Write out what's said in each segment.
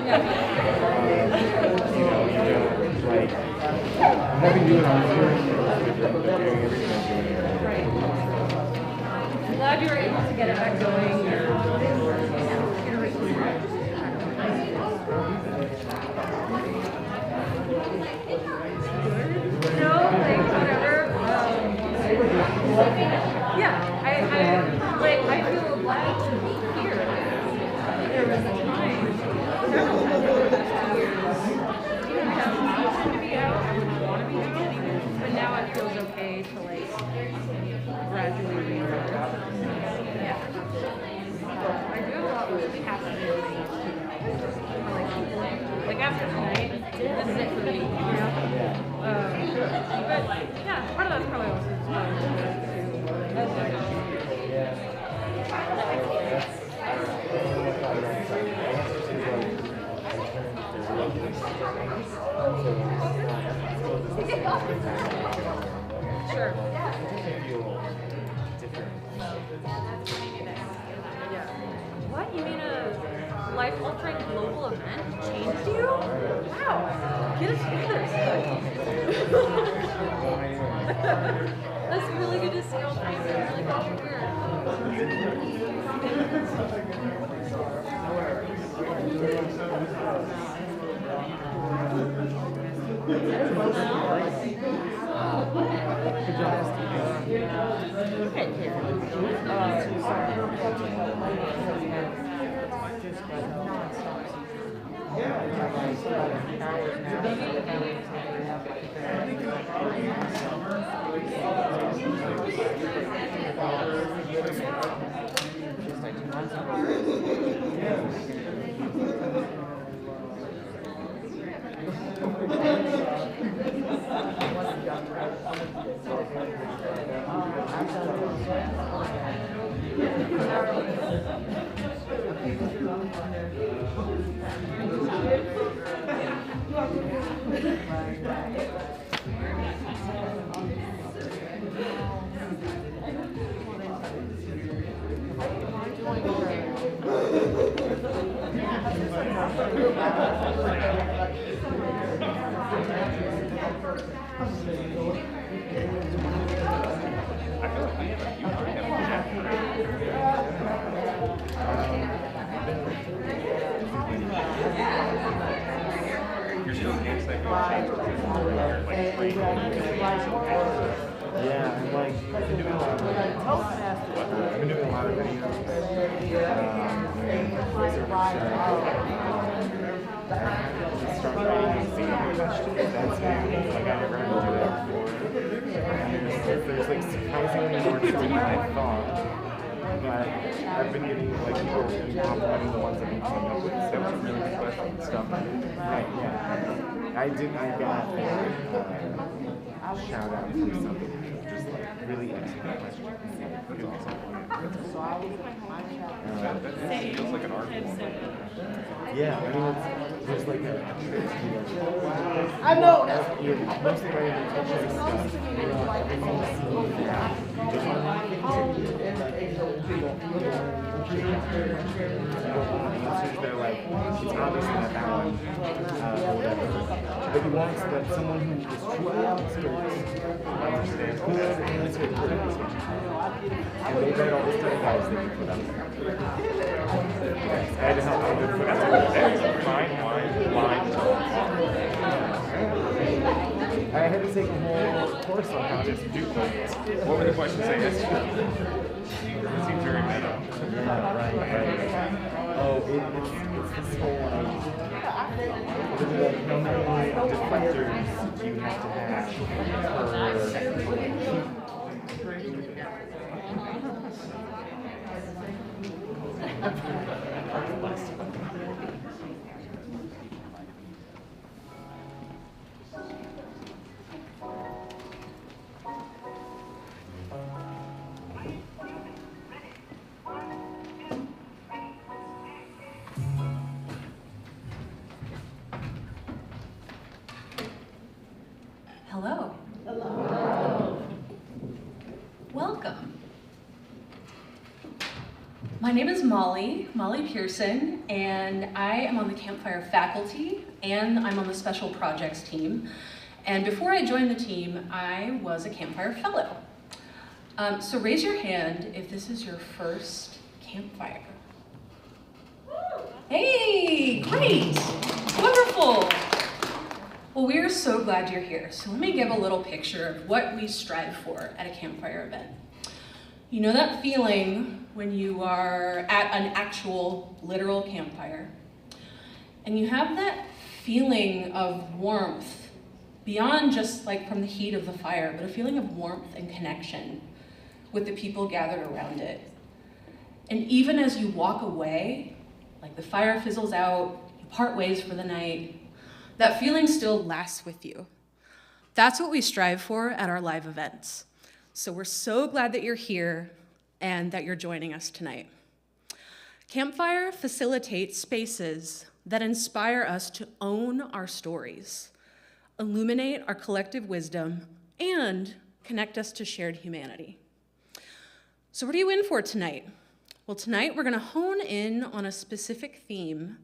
You know, you don't like having to do it on Zoom is different, but doing everything I'm doing here. Right. I'm glad you were able to get it back going. No, like whatever. Yeah, I feel glad to be here. There was a time, several times over the past 2 years, even if I wanted to be out, I wouldn't want to be out, but now it feels okay to like gradually reemerge. Yeah. I do have a lot of really happening things like after tonight, this is it for me, you know? But yeah, part of that's probably also just fun too. Sure. Yeah. What? You mean a life-altering global event changed you? Wow. Get us together. That's really good to see all three of you. Really good to hear. Yeah, I'm like, I've been doing a lot of videos. Start writing theme questions. That's new. Like I never had to do that before. And there's like surprisingly more to it than I thought. But I've been getting like people complimenting the ones I've been coming up with. So that was a really good question and stuff. Right, yeah. I got shout out for something. Just like really excellent question. It was awesome. That feels like an art form. Yeah, I mean, it's like a. I know. Mostly writing intention stuff. Answers they're like, it's obviously not that one, whatever. But he wants that someone who is truly experienced, understands who is the answer to the question. And they read all the study guides that you put up there. I had to help out with that. That's fine, line. I had to take a whole course on how to do things. What were the questions saying? It seems very meta. Yeah, right. Oh, it's this whole how many deflectors do you have to have Hello. Hello. Welcome. My name is Molly Pearson, and I am on the Campfire faculty, and I'm on the special projects team. And before I joined the team, I was a Campfire fellow. So raise your hand if this is your first Campfire. Hey, great, wonderful. Well, we are so glad you're here. So let me give a little picture of what we strive for at a Campfire event. You know that feeling when you are at an actual, literal campfire, and you have that feeling of warmth beyond just like from the heat of the fire, but a feeling of warmth and connection with the people gathered around it. And even as you walk away, like the fire fizzles out, you part ways for the night, that feeling still lasts with you. That's what we strive for at our live events. So we're so glad that you're here and that you're joining us tonight. Campfire facilitates spaces that inspire us to own our stories, illuminate our collective wisdom, and connect us to shared humanity. So what are you in for tonight? Well, tonight we're going to hone in on a specific theme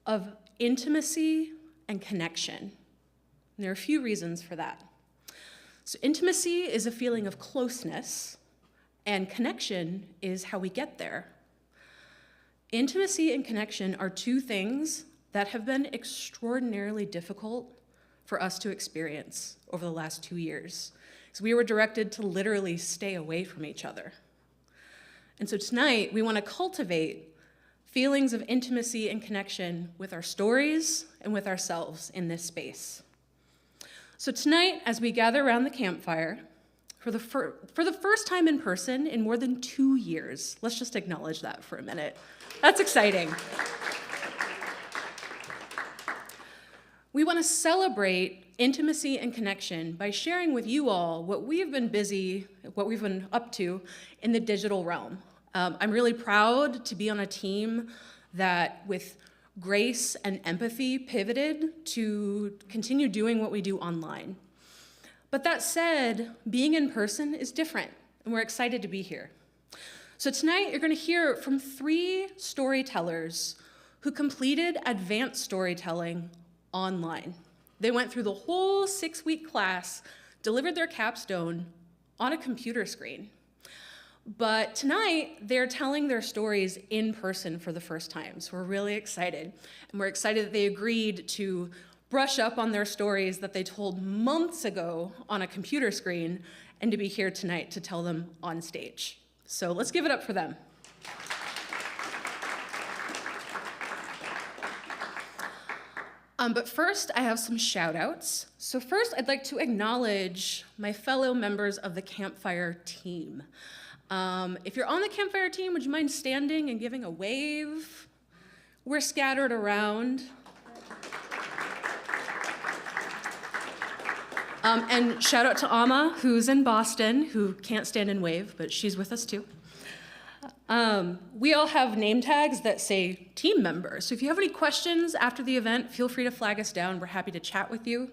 of intimacy and connection. And there are a few reasons for that. So intimacy is a feeling of closeness, and connection is how we get there. Intimacy and connection are two things that have been extraordinarily difficult for us to experience over the last 2 years. So we were directed to literally stay away from each other. And so tonight, we want to cultivate feelings of intimacy and connection with our stories and with ourselves in this space. So tonight, as we gather around the campfire, for the first time in person in more than 2 years, let's just acknowledge that for a minute. That's exciting. We want to celebrate intimacy and connection by sharing with you all what we've been up to in the digital realm. I'm really proud to be on a team that, with grace and empathy, pivoted to continue doing what we do online. But that said, being in person is different, and we're excited to be here. So tonight, you're going to hear from 3 storytellers who completed advanced storytelling online. They went through the whole 6-week class, delivered their capstone on a computer screen. But tonight, they're telling their stories in person for the first time, so we're really excited. And we're excited that they agreed to brush up on their stories that they told months ago on a computer screen, and to be here tonight to tell them on stage. So let's give it up for them. But first, I have some shout outs. So first, I'd like to acknowledge my fellow members of the Campfire team. If you're on the Campfire team, would you mind standing and giving a wave? We're scattered around. And shout out to Amma, who's in Boston, who can't stand and wave, but she's with us too. We all have name tags that say team member. So if you have any questions after the event, feel free to flag us down. We're happy to chat with you.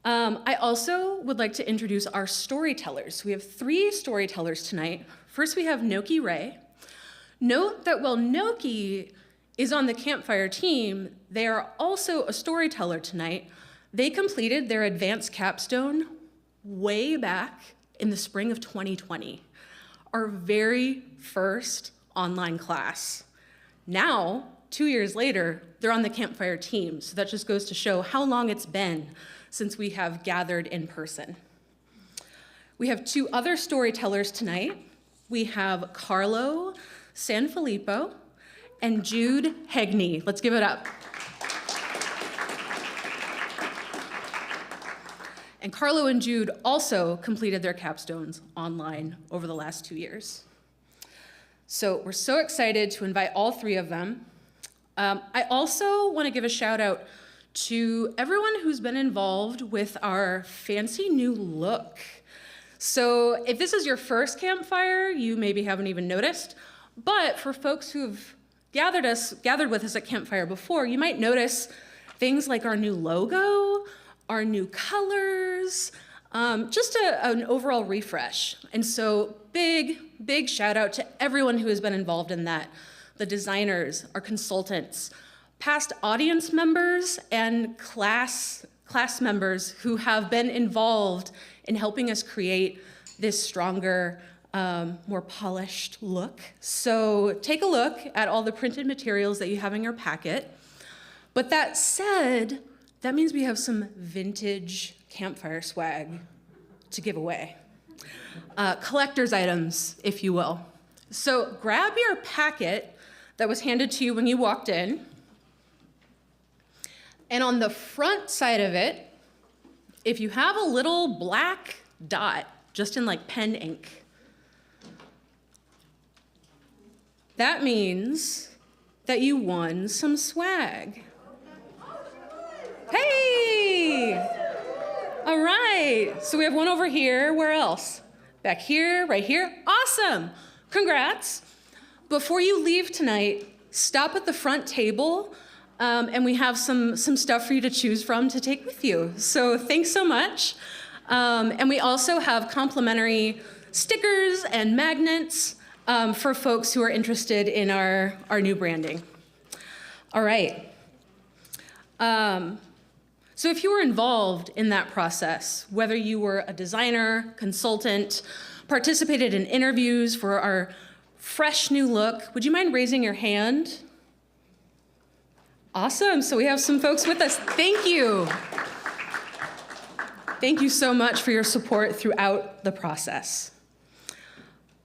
I also would like to introduce our storytellers. We have 3 storytellers tonight. First, we have Noki Ray. Note that while Noki is on the Campfire team, they are also a storyteller tonight. They completed their advanced capstone way back in the spring of 2020, our very first online class. Now, 2 years later, they're on the Campfire team, so that just goes to show how long it's been since we have gathered in person. We have 2 other storytellers tonight. We have Carlo Sanfilippo and Jude Hegney. Let's give it up. And Carlo and Jude also completed their capstones online over the last 2 years. So we're so excited to invite all 3 of them. I also want to give a shout out to everyone who's been involved with our fancy new look. So if this is your first campfire, you maybe haven't even noticed, but for folks who've gathered with us at Campfire before, you might notice things like our new logo, our new colors, just an overall refresh. And so big shout out to everyone who has been involved in that. The designers, our consultants, past audience members, and class members who have been involved in helping us create this stronger, more polished look. So take a look at all the printed materials that you have in your packet. But that said, that means we have some vintage Campfire swag to give away. Collector's items, if you will. So grab your packet that was handed to you when you walked in. And on the front side of it, if you have a little black dot, just in like pen ink, that means that you won some swag. Hey! All right, so we have one over here. Where else? Back here, right here. Awesome, congrats. Before you leave tonight, stop at the front table, and we have some stuff for you to choose from to take with you. So thanks so much. And we also have complimentary stickers and magnets for folks who are interested in our new branding. All right. So if you were involved in that process, whether you were a designer, consultant, participated in interviews for our fresh new look, would you mind raising your hand? Awesome, so we have some folks with us. Thank you. Thank you so much for your support throughout the process.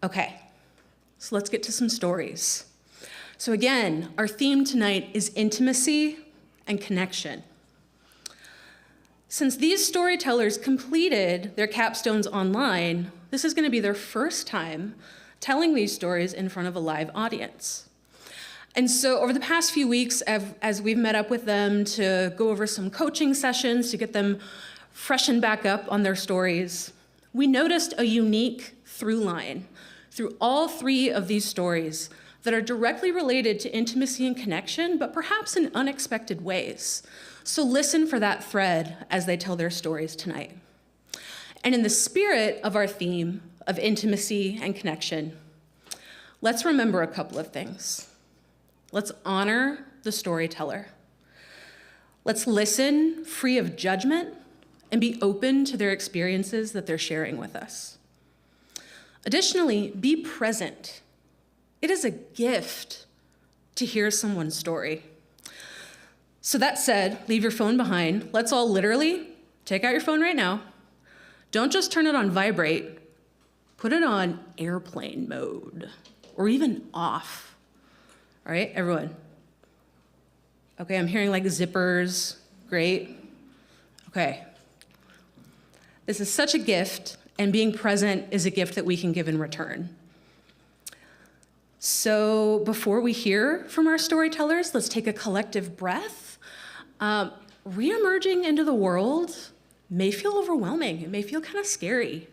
Okay, so let's get to some stories. So again, our theme tonight is intimacy and connection. Since these storytellers completed their capstones online, this is going to be their first time telling these stories in front of a live audience. And so over the past few weeks, as we've met up with them to go over some coaching sessions to get them freshened back up on their stories, we noticed a unique through line through all three of these stories that are directly related to intimacy and connection, but perhaps in unexpected ways. So listen for that thread as they tell their stories tonight. And in the spirit of our theme of intimacy and connection, let's remember a couple of things. Let's honor the storyteller. Let's listen free of judgment and be open to their experiences that they're sharing with us. Additionally, be present. It is a gift to hear someone's story. So that said, leave your phone behind. Let's all literally take out your phone right now. Don't just turn it on vibrate. Put it on airplane mode or even off. All right, everyone. Okay, I'm hearing like zippers. Great. Okay. This is such a gift, and being present is a gift that we can give in return. So before we hear from our storytellers, let's take a collective breath. Re-emerging into the world may feel overwhelming. It may feel kind of scary.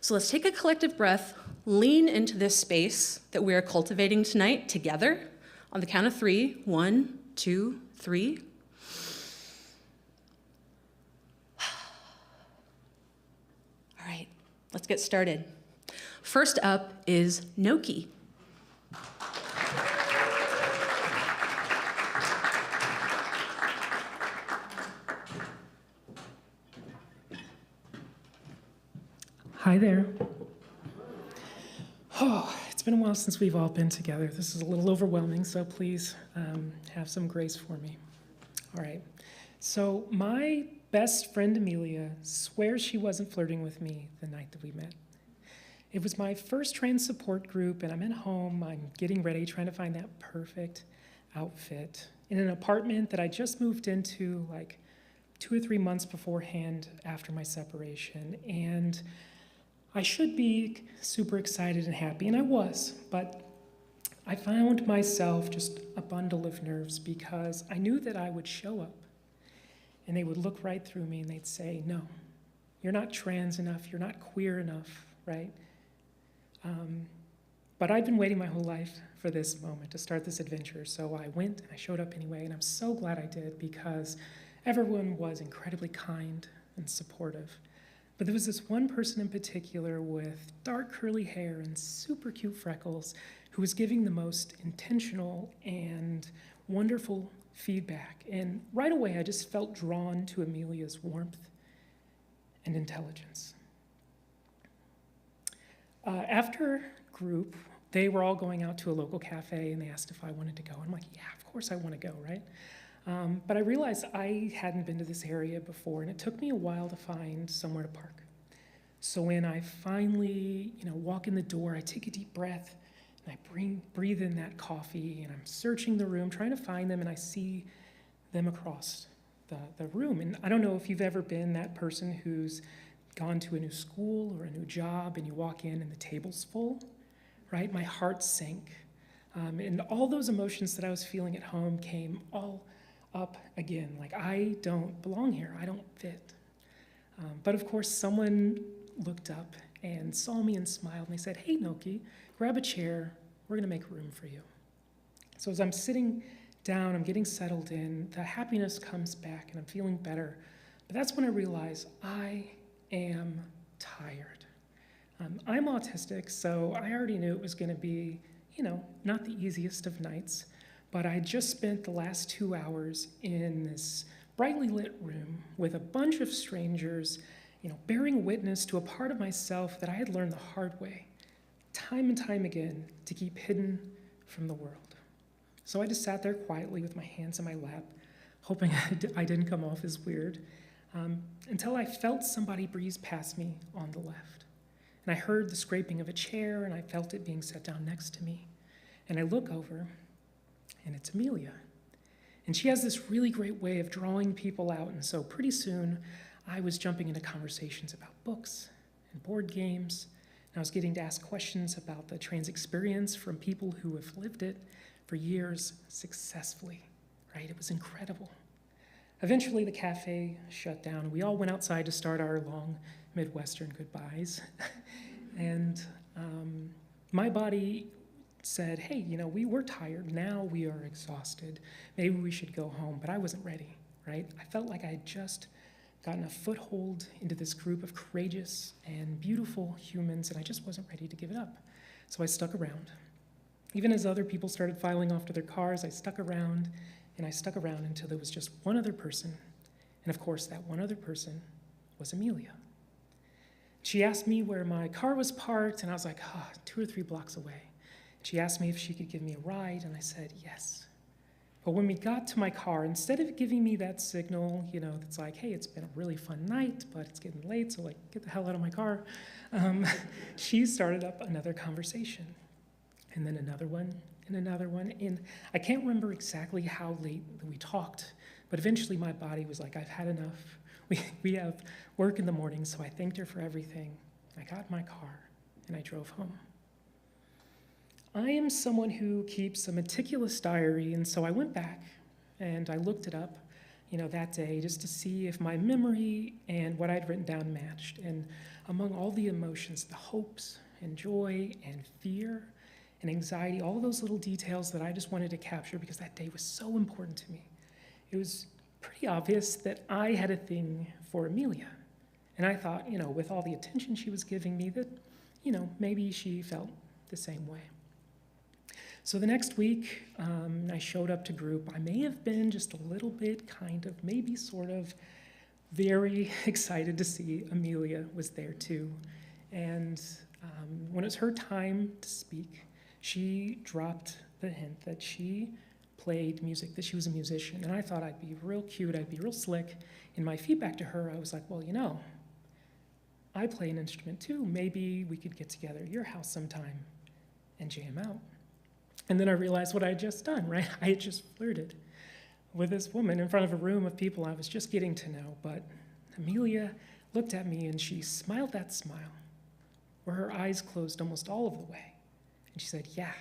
So let's take a collective breath, lean into this space that we are cultivating tonight together on the count of 3. 1, 2, 3. All right, let's get started. First up is Noki. Hi there. Oh, it's been a while since we've all been together. This is a little overwhelming, so please have some grace for me. All right. So my best friend Amelia swears she wasn't flirting with me the night that we met. It was my first trans support group, and I'm at home. I'm getting ready, trying to find that perfect outfit in an apartment that I just moved into like 2 or 3 months beforehand after my separation. And I should be super excited and happy, and I was, but I found myself just a bundle of nerves because I knew that I would show up and they would look right through me and they'd say, no, you're not trans enough, you're not queer enough, right? But I'd been waiting my whole life for this moment to start this adventure, so I went and I showed up anyway, and I'm so glad I did because everyone was incredibly kind and supportive. But there was this one person in particular with dark curly hair and super cute freckles who was giving the most intentional and wonderful feedback. And right away, I just felt drawn to Amelia's warmth and intelligence. After group, they were all going out to a local cafe, and they asked if I wanted to go. I'm like, yeah, of course I want to go, right? But I realized I hadn't been to this area before, and it took me a while to find somewhere to park. So when I finally, walk in the door, I take a deep breath, and I breathe in that coffee, and I'm searching the room, trying to find them, and I see them across the room. And I don't know if you've ever been that person who's gone to a new school or a new job, and you walk in and the table's full, right? My heart sank. And all those emotions that I was feeling at home came all up again. Like, I don't belong here. I don't fit. But of course, someone looked up and saw me and smiled, and they said, hey, Noki, grab a chair. We're going to make room for you. So as I'm sitting down, I'm getting settled in, the happiness comes back, and I'm feeling better. But that's when I realize I am tired. I'm autistic, so I already knew it was going to be, not the easiest of nights. But I just spent the last 2 hours in this brightly lit room with a bunch of strangers, bearing witness to a part of myself that I had learned the hard way, time and time again, to keep hidden from the world. So I just sat there quietly with my hands in my lap, hoping I didn't come off as weird, until I felt somebody breeze past me on the left. And I heard the scraping of a chair, and I felt it being set down next to me. And I look over, and it's Amelia. And she has this really great way of drawing people out, and so pretty soon I was jumping into conversations about books and board games, and I was getting to ask questions about the trans experience from people who have lived it for years successfully, right? It was incredible. Eventually the cafe shut down, and we all went outside to start our long Midwestern goodbyes. And my body said, hey, we're tired. Now we are exhausted. Maybe we should go home. But I wasn't ready, right? I felt like I had just gotten a foothold into this group of courageous and beautiful humans, and I just wasn't ready to give it up. So I stuck around. Even as other people started filing off to their cars, I stuck around, and I stuck around until there was just one other person. And of course, that one other person was Amelia. She asked me where my car was parked, and I was like, 2 or 3 blocks away. She asked me if she could give me a ride, and I said yes. But when we got to my car, instead of giving me that signal, that's like, hey, it's been a really fun night, but it's getting late, so get the hell out of my car, she started up another conversation, and then another one, and another one. And I can't remember exactly how late we talked, but eventually my body was like, I've had enough. We have work in the morning, so I thanked her for everything. I got in my car, and I drove home. I am someone who keeps a meticulous diary, and so I went back and I looked it up, that day just to see if my memory and what I'd written down matched. And among all the emotions, the hopes and joy and fear and anxiety, all those little details that I just wanted to capture because that day was so important to me, it was pretty obvious that I had a thing for Amelia. And I thought, with all the attention she was giving me, that, maybe she felt the same way. So the next week, I showed up to group. I may have been just a little bit, maybe sort of, very excited to see Amelia was there too. And when it was her time to speak, she dropped the hint that she played music, that she was a musician. And I thought I'd be real cute, I'd be real slick. In my feedback to her, I was like, well, I play an instrument too. Maybe we could get together at your house sometime and jam out. And then I realized what I had just done, right? I had just flirted with this woman in front of a room of people I was just getting to know. But Amelia looked at me and she smiled that smile, where her eyes closed almost all of the way. And she said, yeah,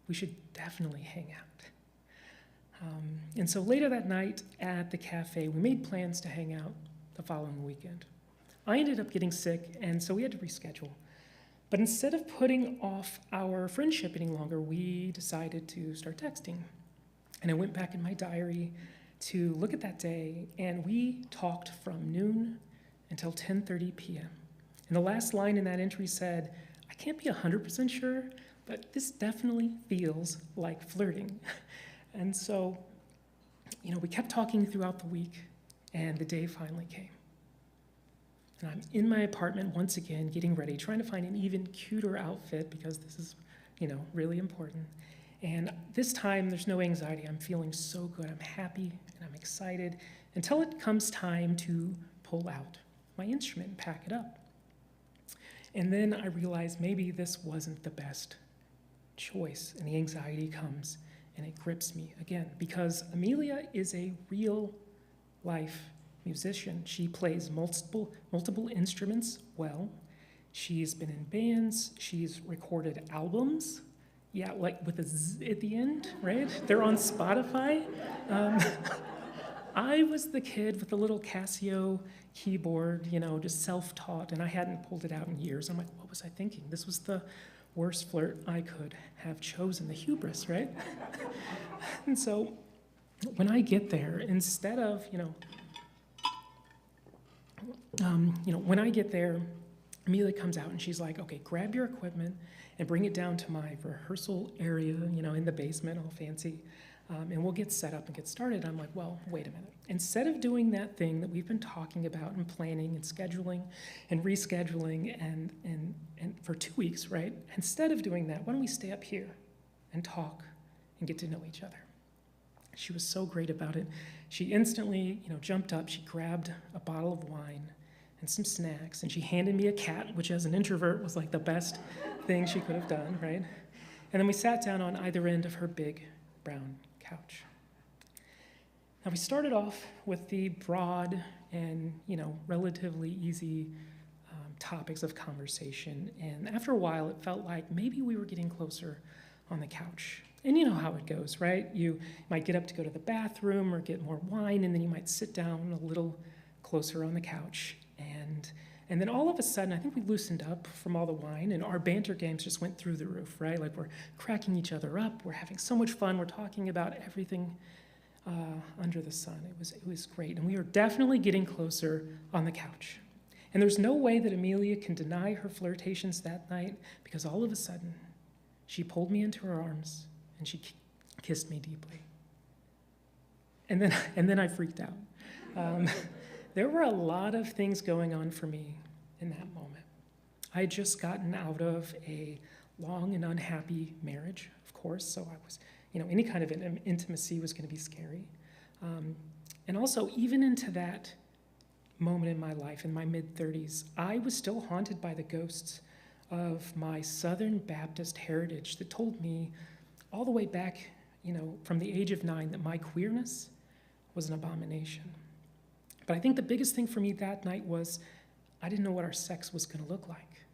we should definitely hang out. And so later that night at the cafe, we made plans to hang out the following weekend. I ended up getting sick, and so we had to reschedule. But instead of putting off our friendship any longer, we decided to start texting. And I went back in my diary to look at that day, and we talked from noon until 10:30 p.m. And the last line in that entry said, I can't be 100% sure, but this definitely feels like flirting. And so, we kept talking throughout the week, and the day finally came. And I'm in my apartment once again, getting ready, trying to find an even cuter outfit because this is, really important. And this time, there's no anxiety. I'm feeling so good. I'm happy and I'm excited until it comes time to pull out my instrument and pack it up. And then I realized maybe this wasn't the best choice, and the anxiety comes and it grips me again because Amelia is a real life musician. She plays multiple instruments well. She's been in bands. She's recorded albums. Yeah, like with a Z at the end, right? They're on Spotify. I was the kid with the little Casio keyboard, just self-taught, and I hadn't pulled it out in years. I'm like, what was I thinking? This was the worst flirt I could have chosen, the hubris, right? And so when I get there, instead of, when I get there, Amelia comes out and she's like, okay, grab your equipment and bring it down to my rehearsal area, in the basement, all fancy, and we'll get set up and get started. I'm like, well, wait a minute. Instead of doing that thing that we've been talking about and planning and scheduling and rescheduling and for 2 weeks, right? Instead of doing that, why don't we stay up here and talk and get to know each other? She was so great about it. She instantly, jumped up. She grabbed a bottle of wine and some snacks, and she handed me a cat, which as an introvert was like the best thing she could have done, right? And then we sat down on either end of her big brown couch. Now we started off with the broad and, relatively easy topics of conversation, and after a while it felt like maybe we were getting closer on the couch. And you know how it goes, right? You might get up to go to the bathroom or get more wine, and then you might sit down a little closer on the couch. And then all of a sudden, I think we loosened up from all the wine, and our banter games just went through the roof, right? Like we're cracking each other up. We're having so much fun. We're talking about everything under the sun. It was great. And we are definitely getting closer on the couch. And there's no way that Amelia can deny her flirtations that night, because all of a sudden, she pulled me into her arms and she kissed me deeply. And then I freaked out. There were a lot of things going on for me in that moment. I had just gotten out of a long and unhappy marriage, of course, so I was, any kind of intimacy was going to be scary. And also, even into that moment in my life, in my mid-30s, I was still haunted by the ghosts of my Southern Baptist heritage that told me all the way back, from the age of 9, that my queerness was an abomination. But I think the biggest thing for me that night was I didn't know what our sex was going to look like.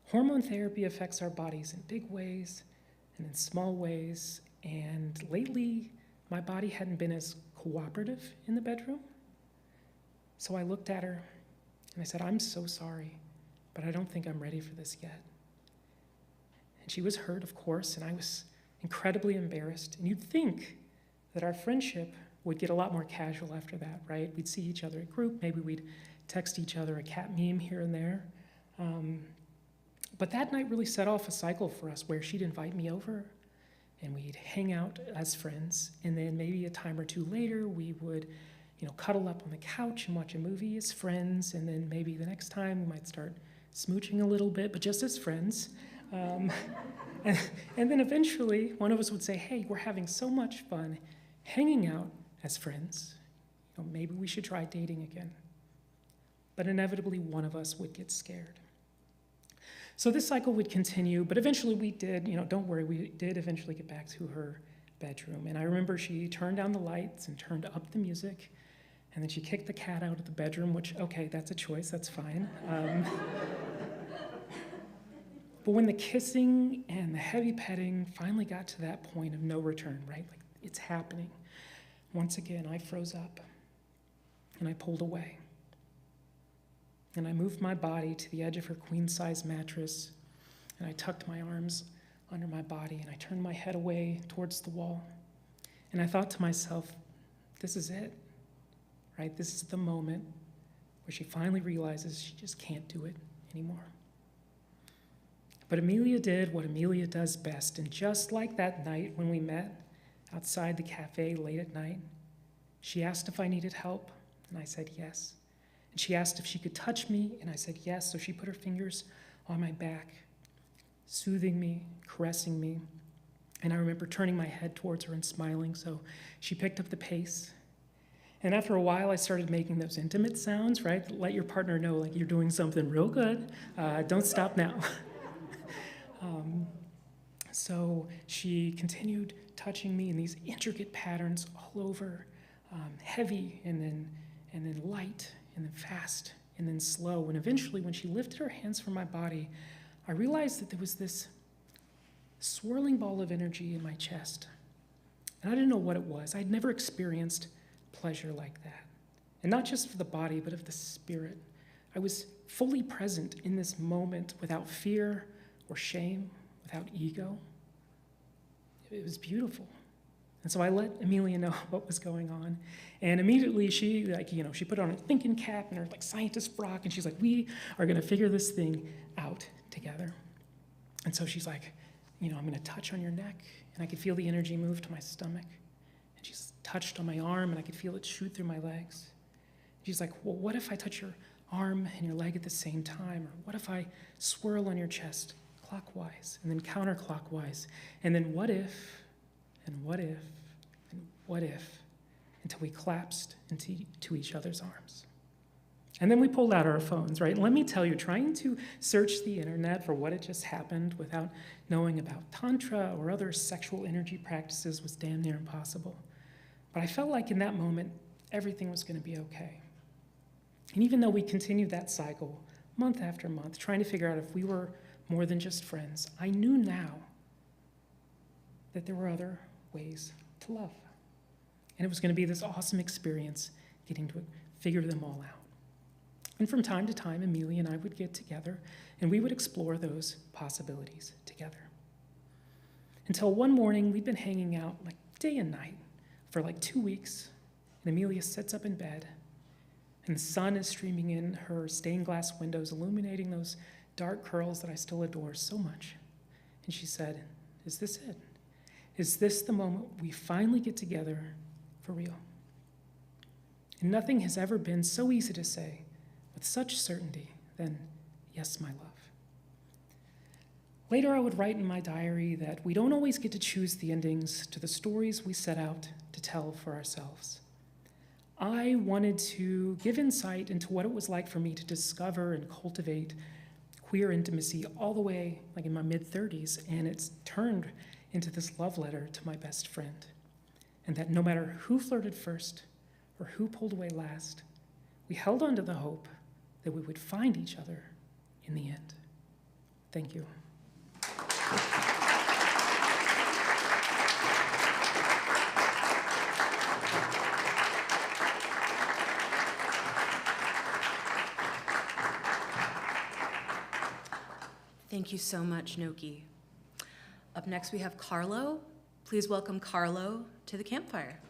Hormone therapy affects our bodies in big ways and in small ways, and lately my body hadn't been as cooperative in the bedroom. So I looked at her and I said, I'm so sorry, but I don't think I'm ready for this yet. And she was hurt, of course, and I was incredibly embarrassed. And you'd think that our friendship would get a lot more casual after that, right? We'd see each other at group, maybe we'd text each other a cat meme here and there. But that night really set off a cycle for us where she'd invite me over and we'd hang out as friends, and then maybe a time or two later we would cuddle up on the couch and watch a movie as friends, and then maybe the next time we might start smooching a little bit, but just as friends. And then eventually one of us would say, hey, we're having so much fun hanging out as friends. Maybe we should try dating again. But inevitably one of us would get scared. So this cycle would continue, but eventually we did, don't worry, we did eventually get back to her bedroom. And I remember she turned down the lights and turned up the music, and then she kicked the cat out of the bedroom, which, okay, that's a choice, that's fine. But when the kissing and the heavy petting finally got to that point of no return, right? Like, it's happening. Once again, I froze up, and I pulled away. And I moved my body to the edge of her queen-size mattress, and I tucked my arms under my body, and I turned my head away towards the wall. And I thought to myself, this is it, right? This is the moment where she finally realizes she just can't do it anymore. But Amelia did what Amelia does best, and just like that night when we met outside the cafe late at night, she asked if I needed help, and I said yes. And she asked if she could touch me, and I said yes, so she put her fingers on my back, soothing me, caressing me, and I remember turning my head towards her and smiling, so she picked up the pace. And after a while, I started making those intimate sounds, right? Let your partner know, like, you're doing something real good. Don't stop now. So she continued touching me in these intricate patterns all over, heavy and then light and then fast and then slow. And eventually, when she lifted her hands from my body, I realized that there was this swirling ball of energy in my chest. And I didn't know what it was. I'd never experienced pleasure like that. And not just for the body, but of the spirit. I was fully present in this moment without fear or shame, without ego. It was beautiful. And so I let Amelia know what was going on. And immediately she put on her thinking cap and her scientist frock, and she's like, we are gonna figure this thing out together. And so she's like, I'm gonna touch on your neck, and I could feel the energy move to my stomach. And she's touched on my arm, and I could feel it shoot through my legs. She's like, well, what if I touch your arm and your leg at the same time? Or what if I swirl on your chest clockwise and then counterclockwise? And then what if, and what if, and what if, until we collapsed into each other's arms. And then we pulled out our phones, right? And let me tell you, trying to search the internet for what had just happened without knowing about Tantra or other sexual energy practices was damn near impossible. But I felt like in that moment, everything was going to be okay. And even though we continued that cycle month after month, trying to figure out if we were more than just friends, I knew now that there were other ways to love. And it was going to be this awesome experience getting to figure them all out. And from time to time, Amelia and I would get together, and we would explore those possibilities together. Until one morning, we'd been hanging out day and night for 2 weeks, and Amelia sits up in bed, and the sun is streaming in her stained glass windows, illuminating those dark curls that I still adore so much. And she said, is this it? Is this the moment we finally get together for real? And nothing has ever been so easy to say with such certainty than, yes, my love. Later, I would write in my diary that we don't always get to choose the endings to the stories we set out to tell for ourselves. I wanted to give insight into what it was like for me to discover and cultivate queer intimacy all the way in my mid-30s, and it's turned into this love letter to my best friend. And that no matter who flirted first or who pulled away last, we held on to the hope that we would find each other in the end. Thank you. Thank you so much, Noki. Up next, we have Carlo. Please welcome Carlo to the campfire.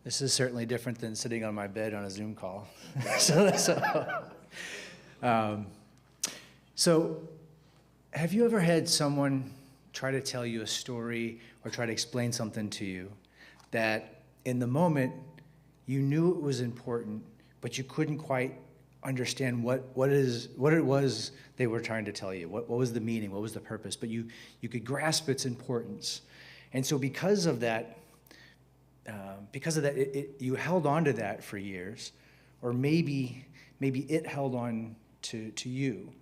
This is certainly different than sitting on my bed on a Zoom call. So have you ever had someone try to tell you a story or try to explain something to you that in the moment you knew it was important, but you couldn't quite understand what it was they were trying to tell you? What was the meaning? What was the purpose? But you could grasp its importance. And so because of that, you held on to that for years, or maybe it held on to you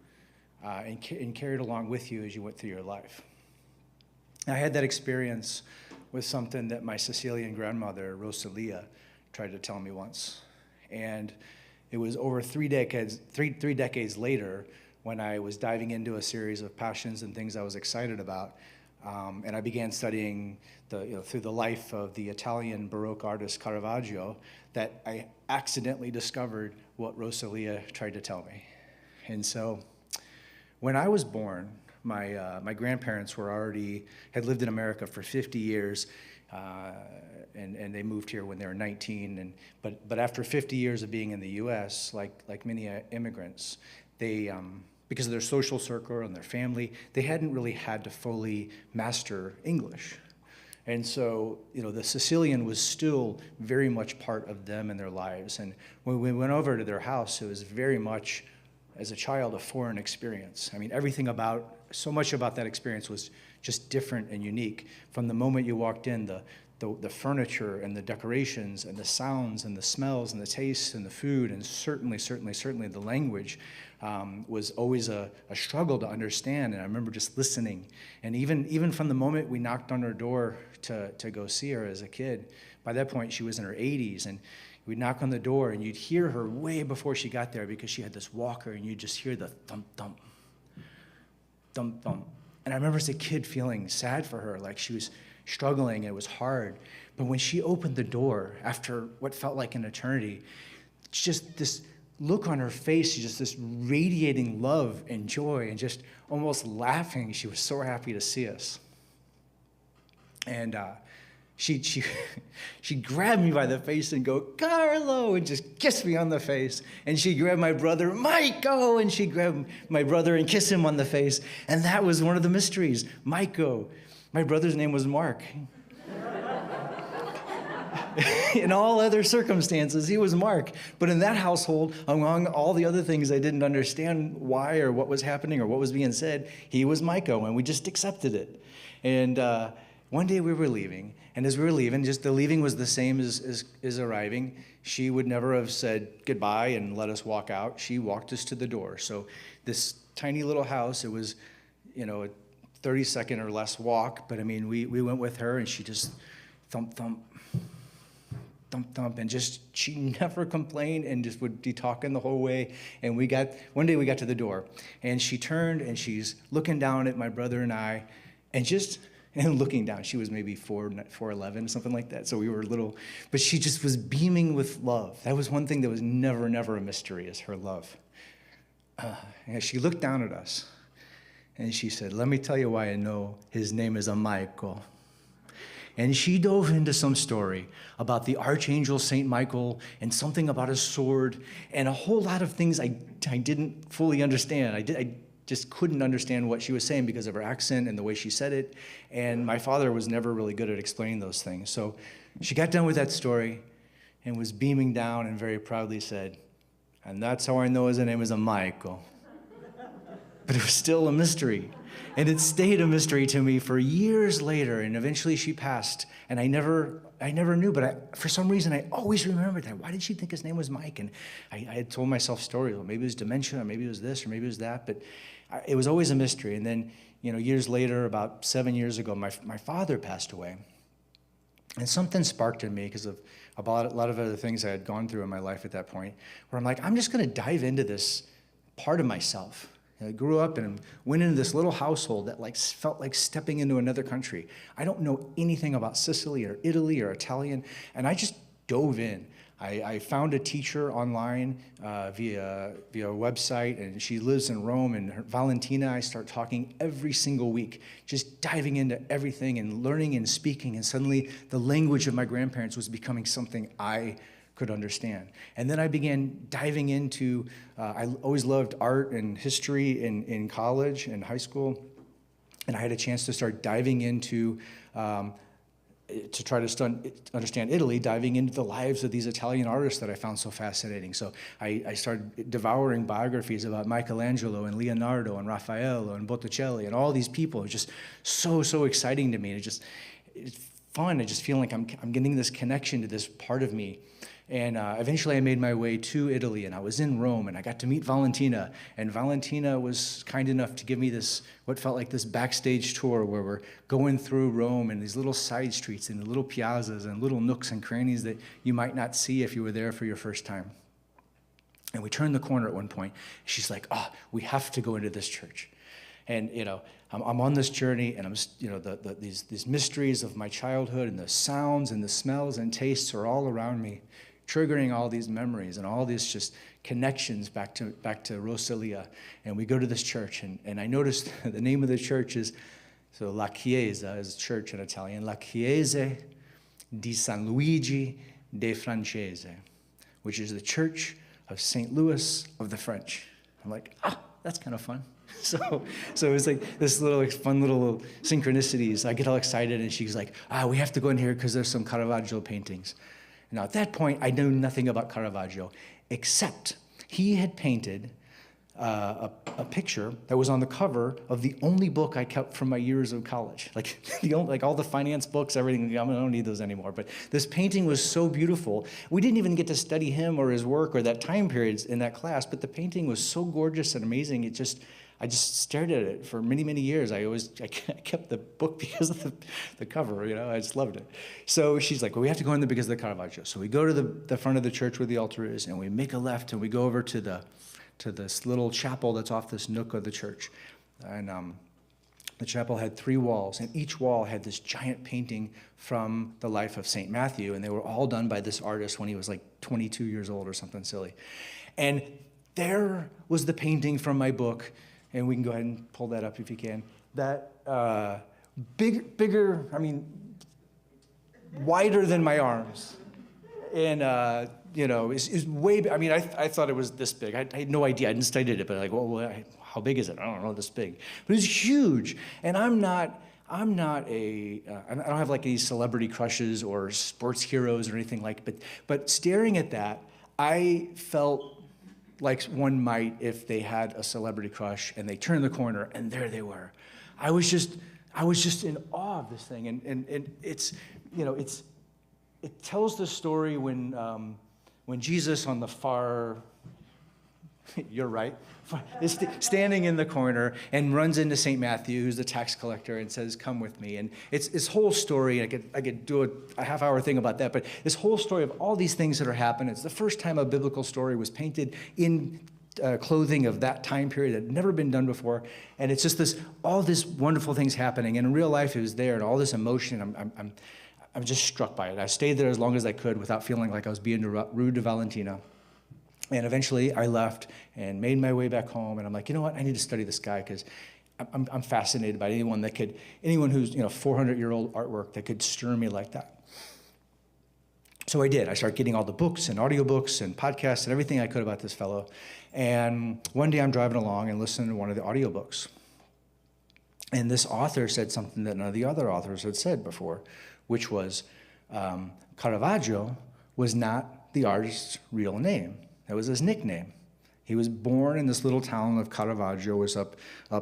and carried along with you as you went through your life. I had that experience with something that my Sicilian grandmother, Rosalia, tried to tell me once. And it was over three decades later when I was diving into a series of passions and things I was excited about. And I began studying through the life of the Italian Baroque artist Caravaggio, that I accidentally discovered what Rosalia tried to tell me. And so when I was born, my grandparents had lived in America for 50 years, and they moved here when they were 19. But after 50 years of being in the U.S., like many immigrants, they because of their social circle and their family, they hadn't really had to fully master English. And so, the Sicilian was still very much part of them and their lives. And when we went over to their house, it was very much, as a child, a foreign experience. I mean, so much about that experience was just different and unique. From the moment you walked in, the furniture and the decorations and the sounds and the smells and the tastes and the food, and certainly the language was always a struggle to understand. And I remember just listening. And even from the moment we knocked on her door to go see her as a kid, by that point she was in her 80s, and we'd knock on the door and you'd hear her way before she got there because she had this walker, and you'd just hear the thump, thump, thump, thump. And I remember as a kid feeling sad for her, like she was struggling, it was hard. But when she opened the door after what felt like an eternity, just this look on her face, just this radiating love and joy and just almost laughing. She was so happy to see us. And she grabbed me by the face and go, "Carlo," and just kissed me on the face. And she grabbed my brother, "Maiko," and she grabbed my brother and kissed him on the face. And that was one of the mysteries, Maiko. My brother's name was Mark. In all other circumstances, he was Mark. But in that household, among all the other things I didn't understand why or what was happening or what was being said, he was Maiko, and we just accepted it. And one day we were leaving, and as we were leaving, just the leaving was the same as arriving. She would never have said goodbye and let us walk out. She walked us to the door. So this tiny little house, it was, a 30-second or less walk, but I mean, we went with her, and she just thump, thump, thump, thump, and she never complained and just would be talking the whole way. And one day we got to the door, and she turned, and she's looking down at my brother and I, and looking down. She was maybe 4'11", something like that. So we were little, but she just was beaming with love. That was one thing that was never a mystery, is her love. And she looked down at us, and she said, "Let me tell you why I know his name is Maiko." And she dove into some story about the Archangel St. Michael and something about a sword and a whole lot of things I didn't fully understand. I just couldn't understand what she was saying because of her accent and the way she said it. And my father was never really good at explaining those things. So she got done with that story and was beaming down and very proudly said, "And that's how I know his name is Maiko." But it was still a mystery. And it stayed a mystery to me for years later, and eventually she passed. And I never knew, but for some reason I always remembered that. Why did she think his name was Mike? And I had told myself stories. Well, maybe it was dementia, or maybe it was this, or maybe it was that. But it was always a mystery. And then, years later, about 7 years ago, my father passed away. And something sparked in me because of a lot of other things I had gone through in my life at that point, where I'm like, I'm just going to dive into this part of myself. I grew up and went into this little household that felt like stepping into another country. I don't know anything about Sicily or Italy or Italian, and I just dove in. I found a teacher online via a website, and she lives in Rome, and Valentina, I start talking every single week, just diving into everything and learning and speaking, and suddenly the language of my grandparents was becoming something I could understand. And then I began diving into, I always loved art and history in college and high school, and I had a chance to start diving into, to try to understand Italy, diving into the lives of these Italian artists that I found so fascinating. So I started devouring biographies about Michelangelo and Leonardo and Raphael and Botticelli and all these people. It was just so exciting to me. It's fun. I just feel like I'm getting this connection to this part of me. And eventually I made my way to Italy, and I was in Rome, and I got to meet Valentina. And Valentina was kind enough to give me what felt like this backstage tour where we're going through Rome and these little side streets and the little piazzas and little nooks and crannies that you might not see if you were there for your first time. And we turned the corner at one point. She's like, "Oh, we have to go into this church." And, I'm on this journey, and I'm, these mysteries of my childhood and the sounds and the smells and tastes are all around me. triggering all these memories and all these just connections back to Rosalia. And we go to this church, and I noticed the name of the church is, so La Chiesa is church in Italian, La Chiesa di San Luigi de Francese, which is the Church of St. Louis of the French. I'm like, that's kind of fun. So it was like this little fun little synchronicities. I get all excited, and she's like, we have to go in here because there's some Caravaggio paintings. Now, at that point, I knew nothing about Caravaggio, except he had painted a picture that was on the cover of the only book I kept from my years of college. Like all the finance books, everything, I don't need those anymore. But this painting was so beautiful. We didn't even get to study him or his work or that time periods in that class, but the painting was so gorgeous and amazing. I just stared at it for many, many years. I kept the book because of the cover, I just loved it. So she's like, well, we have to go in there because of the Caravaggio. So we go to the front of the church where the altar is, and we make a left, and we go over to this little chapel that's off this nook of the church. And the chapel had 3 walls, and each wall had this giant painting from the life of St. Matthew, and they were all done by this artist when he was like 22 years old or something silly. And there was the painting from my book, and we can go ahead and pull that up if you can. That bigger, wider than my arms. And, is way big. I thought it was this big. I had no idea. I didn't study it, but how big is it? I don't know, this big. But it's huge. And I don't have like any celebrity crushes or sports heroes or anything but staring at that, I felt like one might if they had a celebrity crush and they turned the corner and there they were. I was just in awe of this thing. And it tells the story when Jesus on the far, you're right, is standing in the corner and runs into St. Matthew, who's the tax collector, and says, come with me. And it's this whole story, I could do a half-hour thing about that, but this whole story of all these things that are happening, it's the first time a biblical story was painted in clothing of that time period that had never been done before. And it's just all this wonderful things happening. And in real life, it was there, and all this emotion, I'm just struck by it. I stayed there as long as I could without feeling like I was being rude to Valentina. And eventually I left and made my way back home. And I'm like, you know what? I need to study this guy because I'm fascinated by anyone who's 400-year-old artwork that could stir me like that. So I did. I started getting all the books and audiobooks and podcasts and everything I could about this fellow. And one day I'm driving along and listening to one of the audiobooks. And this author said something that none of the other authors had said before, which was Caravaggio was not the artist's real name. That was his nickname. He was born in this little town of Caravaggio, was up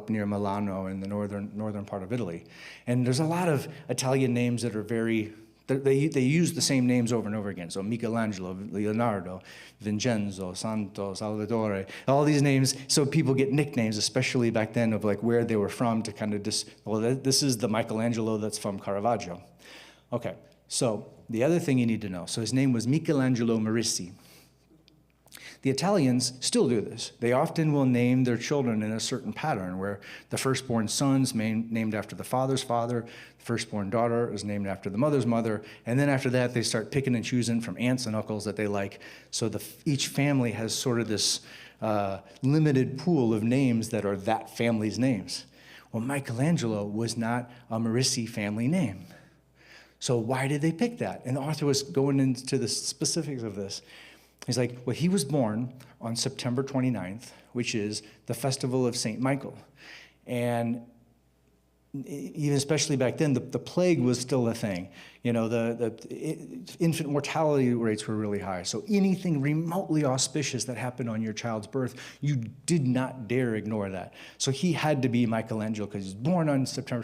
near Milano in the northern part of Italy. And there's a lot of Italian names that are they use the same names over and over again. So Michelangelo, Leonardo, Vincenzo, Santo, Salvatore, all these names. So people get nicknames, especially back then, of like where they were from to kind of this is the Michelangelo that's from Caravaggio. Okay, so the other thing you need to know. So his name was Michelangelo Merisi. The Italians still do this. They often will name their children in a certain pattern where the firstborn son's named after the father's father, the firstborn daughter is named after the mother's mother, and then after that they start picking and choosing from aunts and uncles that they like. So each family has sort of this limited pool of names that are that family's names. Well, Michelangelo was not a Merisi family name. So why did they pick that? And the author was going into the specifics of this. He's like, well, he was born on September 29th, which is the festival of St. Michael. And even especially back then, the plague was still a thing. The infant mortality rates were really high. So anything remotely auspicious that happened on your child's birth, you did not dare ignore that. So he had to be Michelangelo because he was born on September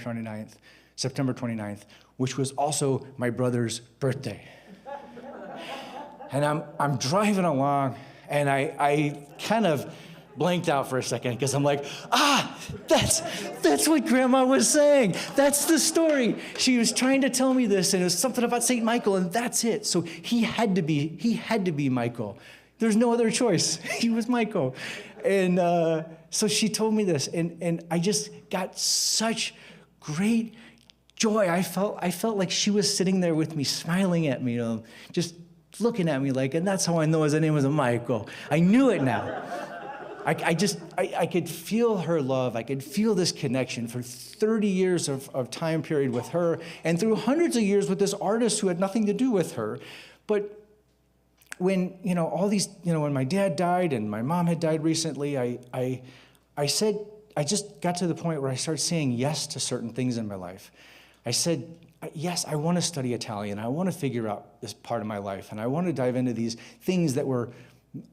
29th, which was also my brother's birthday. And I'm driving along, and I kind of blanked out for a second because I'm like, that's what Grandma was saying. That's the story. She was trying to tell me this, and it was something about St. Michael, and that's it. So he had to be Michael. There's no other choice. He was Michael. And so she told me this, and I just got such great joy. I felt like she was sitting there with me, smiling at me, just looking at me like, and that's how I know his name was Michael. I knew it now. I could feel her love. I could feel this connection for 30 years of time period with her, and through hundreds of years with this artist who had nothing to do with her. But when, when my dad died and my mom had died recently, I just got to the point where I started saying yes to certain things in my life. I said, yes, I want to study Italian. I want to figure out this part of my life, and I want to dive into these things that were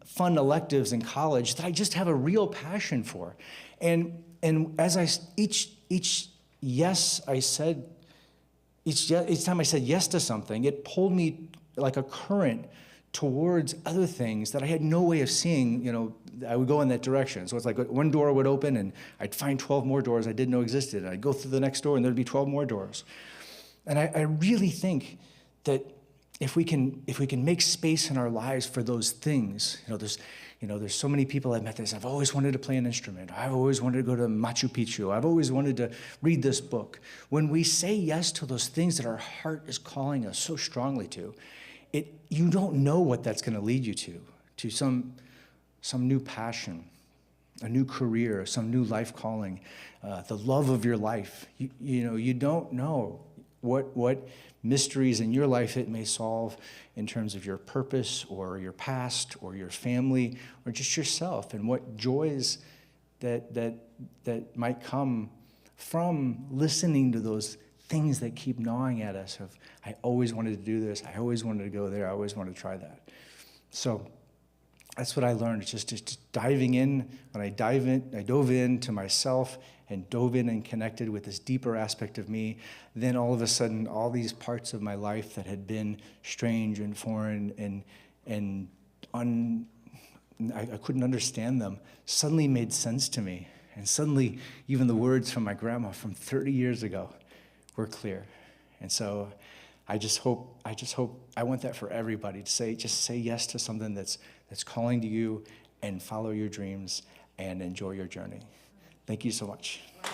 fun electives in college that I just have a real passion for. And as each time I said yes to something, it pulled me like a current towards other things that I had no way of seeing. I would go in that direction. So it's like one door would open and I'd find 12 more doors I didn't know existed. And I'd go through the next door and there'd be 12 more doors. And I really think that if we can make space in our lives for those things, there's so many people I've met that say, I've always wanted to play an instrument. I've always wanted to go to Machu Picchu. I've always wanted to read this book. When we say yes to those things that our heart is calling us so strongly to, you don't know what that's going to lead you to some new passion, a new career, some new life calling, the love of your life. You don't know what mysteries in your life it may solve in terms of your purpose or your past or your family or just yourself, and what joys that might come from listening to those things that keep gnawing at us of, I always wanted to do this, I always wanted to go there, I always wanted to try that. So that's what I learned, just diving in. When I dove into myself and dove in and connected with this deeper aspect of me, then all of a sudden, all these parts of my life that had been strange and foreign and I couldn't understand them, suddenly made sense to me. And suddenly, even the words from my grandma from 30 years ago were clear. And so I want that for everybody, to just say yes to something that's calling to you, and follow your dreams and enjoy your journey. Thank you so much. All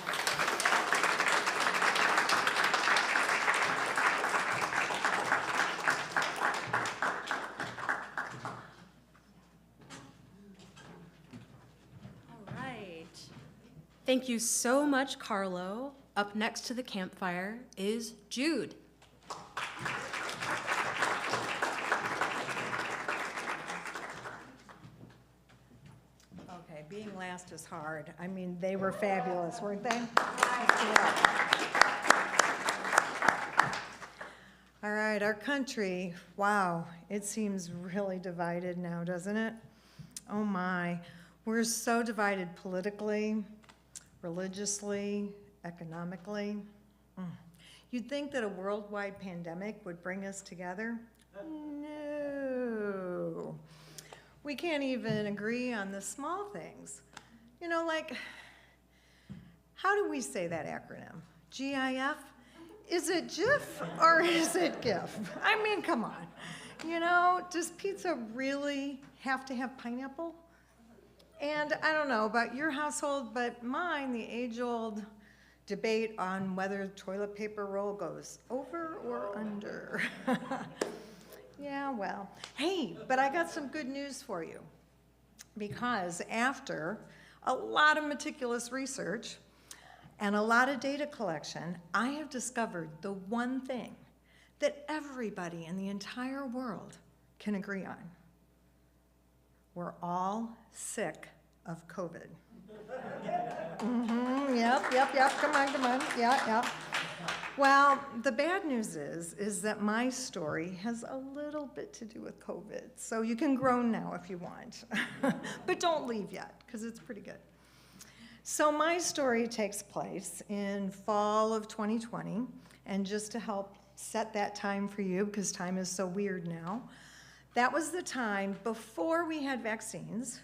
right. Thank you so much, Carlo. Up next to the campfire is Jude. Okay, being last is hard. I mean, they were fabulous, weren't they? All right, our country, wow, it seems really divided now, doesn't it? Oh my, we're so divided politically, religiously, economically. You'd think that a worldwide pandemic would bring us together. No. We can't even agree on the small things. Like, how do we say that acronym? GIF? Is it GIF or is it GIF? I mean, come on. Does pizza really have to have pineapple? And I don't know about your household, but mine, the age-old debate on whether toilet paper roll goes over or under. Yeah, well, hey, but I got some good news for you, because after a lot of meticulous research and a lot of data collection, I have discovered the one thing that everybody in the entire world can agree on. We're all sick of COVID. Yep, come on, yeah. Well, the bad news is that my story has a little bit to do with COVID, so you can groan now if you want, but don't leave yet, because it's pretty good. So my story takes place in fall of 2020, and just to help set that time for you, because time is so weird now, that was the time before we had vaccines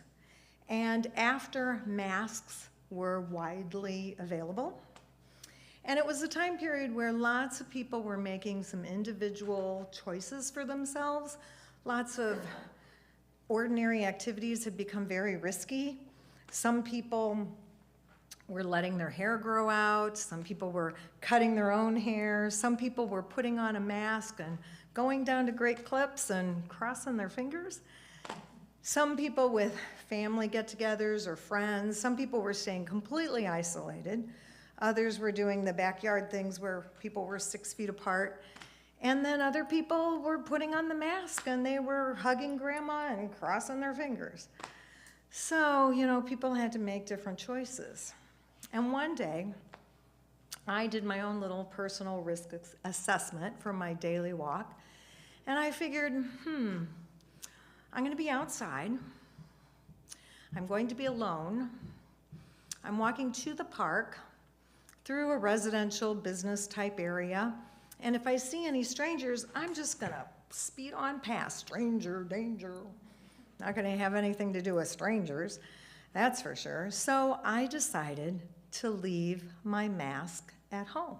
and after masks were widely available. And it was a time period where lots of people were making some individual choices for themselves. Lots of ordinary activities had become very risky. Some people were letting their hair grow out. Some people were cutting their own hair. Some people were putting on a mask and going down to great clips and crossing their fingers. Some people with family get-togethers or friends. Some people were staying completely isolated. Others were doing the backyard things where people were 6 feet apart. And then other people were putting on the mask and they were hugging grandma and crossing their fingers. So, you know, people had to make different choices. And one day, I did my own little personal risk assessment for my daily walk. And I figured, I'm going to be outside. I'm going to be alone. I'm walking to the park through a residential business type area. And if I see any strangers, I'm just going to speed on past. Stranger, danger. Not going to have anything to do with strangers, that's for sure. So I decided to leave my mask at home.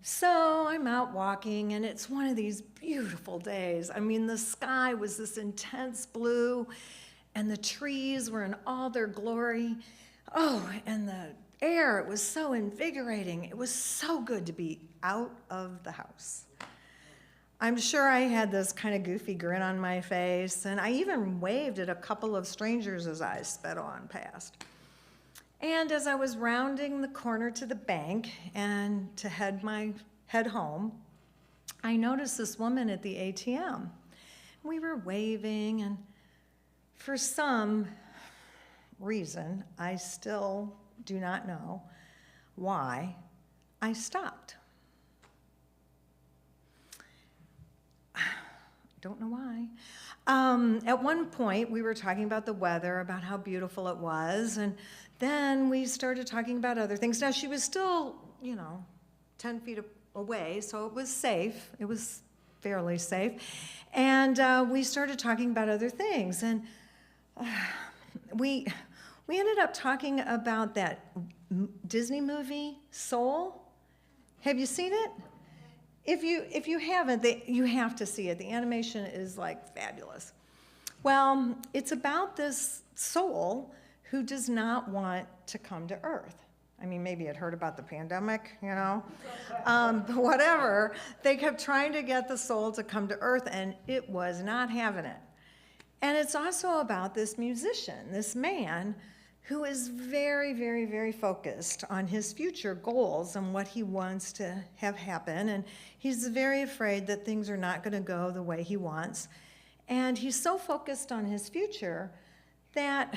So I'm out walking, and it's one of these beautiful days. I mean, the sky was this intense blue, and the trees were in all their glory. Oh, and the air, it was so invigorating. It was so good to be out of the house. I'm sure I had this kind of goofy grin on my face, and I even waved at a couple of strangers as I sped on past. And as I was rounding the corner to the bank and to head home, I noticed this woman at the ATM. We were waving, and for some reason, I still do not know why, I stopped. Don't know why. At one point, we were talking about the weather, about how beautiful it was, and then we started talking about other things. Now, she was still, 10 feet away, so it was safe. It was fairly safe. And we started talking about other things, and we ended up talking about that Disney movie, Soul. Have you seen it? If you haven't, you have to see it. The animation is like fabulous. Well, it's about this soul who does not want to come to Earth. I mean, maybe it heard about the pandemic, but whatever. They kept trying to get the soul to come to Earth, and it was not having it. And it's also about this musician, this man, who is very, very, very focused on his future goals and what he wants to have happen. And he's very afraid that things are not going to go the way he wants. And he's so focused on his future that